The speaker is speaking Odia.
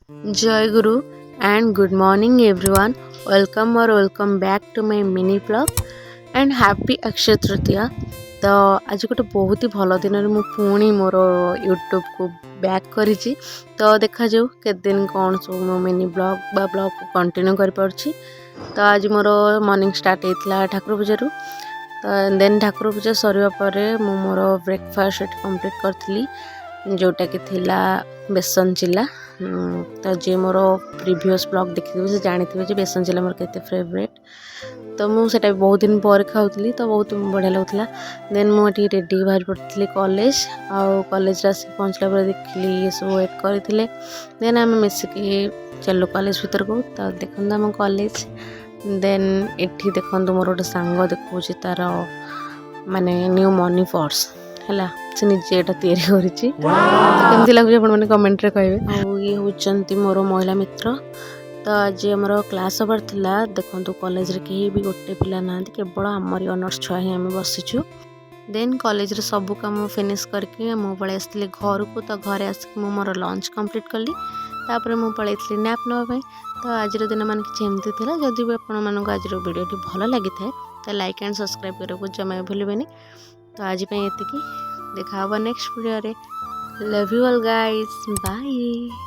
Jai Guru and good morning everyone. Welcome back to my mini vlog and happy Akshaya Tritiya. ତ ଆଜି ଗୋଟେ ବହୁତ ହି ଭଲ ଦିନରେ ମୁଁ ପୁଣି ମୋର ୟୁଟ୍ୟୁବକୁ ବ୍ୟାକ୍ କରିଛି। ତ ଦେଖାଯାଉ କେତେ ଦିନ କ'ଣ ସବୁ ମୋ ମିନି ବ୍ଲଗ୍ ବା ବ୍ଲଗ୍କୁ କଣ୍ଟିନ୍ୟୁ କରିପାରୁଛି। ତ ଆଜି ମୋର ମର୍ଣ୍ଣିଂ ଷ୍ଟାର୍ଟ ହେଇଥିଲା ଠାକୁର ପୂଜାରୁ। ତ ଦେନ୍ ଠାକୁର ପୂଜା ସରିବା ପରେ ମୁଁ ମୋର ବ୍ରେକଫାଷ୍ଟ ଏଠି କମ୍ପ୍ଲିଟ୍ କରିଥିଲି, ଯେଉଁଟାକି ଥିଲା ବେସନ ଚିଲା। ତ ଯିଏ ମୋର ପ୍ରିଭିୟସ୍ ବ୍ଲଗ୍ ଦେଖିଥିବେ ସେ ଜାଣିଥିବେ ଯେ ବେସନ ଚିଲା ମୋର କେତେ ଫେଭରେଟ୍। ତ ମୁଁ ସେଇଟା ବହୁତ ଦିନ ପରେ ଖାଉଥିଲି, ତ ବହୁତ ବଢ଼ିଆ ଲାଗୁଥିଲା। ଦେନ୍ ମୁଁ ଏଠି ରେଡ଼ି ବାହାରି ପଡ଼ିଥିଲି କଲେଜ। ଆଉ କଲେଜରେ ଆସିକି ପହଞ୍ଚିଲା ପରେ ଦେଖିଲି ସବୁ ୱେଟ୍ କରିଥିଲେ। ଦେନ୍ ଆମେ ମିଶିକି ଚାଲୁ କଲେଜ ଭିତରକୁ। ତ ଦେଖନ୍ତୁ ଆମ କଲେଜ। ଦେନ୍ ଏଠି ଦେଖନ୍ତୁ ମୋର ଗୋଟେ ସାଙ୍ଗ ଦେଖାଉଛି ତାର ମାନେ ନ୍ୟୁ ମନି ପର୍ସ ହେଲା, ସେ ନିଜେ ଏଇଟା ତିଆରି କରିଛି। କେମିତି ଲାଗୁଛି ଆପଣମାନେ କମେଣ୍ଟରେ କହିବେ। ଆଉ ଇଏ ହେଉଛନ୍ତି ମୋର ମହିଳା ମିତ୍ର। ତ ଆଜି ଆମର କ୍ଲାସ୍ ହେବାର ଥିଲା। ଦେଖନ୍ତୁ କଲେଜରେ କେହି ବି ଗୋଟେ ପିଲା ନାହାନ୍ତି, କେବଳ ଆମରି ଅନର୍ସ ଛୁଆ ହିଁ ଆମେ ବସିଛୁ। ଦେନ୍ କଲେଜରେ ସବୁ କାମ ଫିନିଶ୍ କରିକି ମୁଁ ପଳେଇ ଆସିଥିଲି ଘରକୁ। ତ ଘରେ ଆସିକି ମୁଁ ମୋର ଲଞ୍ଚ କମ୍ପ୍ଲିଟ୍ କଲି। ତାପରେ ମୁଁ ପଳେଇଥିଲି ନ୍ୟାପ୍ ନେବା ପାଇଁ। ତ ଆଜିର ଦିନ ମାନେ କିଛି ଏମିତି ଥିଲା। ଯଦି ବି ଆପଣମାନଙ୍କୁ ଆଜିର ଭିଡ଼ିଓଟି ଭଲ ଲାଗିଥାଏ ତ ଲାଇକ୍ ଆଣ୍ଡ ସବସ୍କ୍ରାଇବ୍ କରିବାକୁ ଜମା ଭୁଲିବେନି। ତ ଆଜି ପାଇଁ ଏତିକି, ଦେଖା ହେବ ନେକ୍ସଟ ଭିଡ଼ିଓରେ। Love you all guys, bye.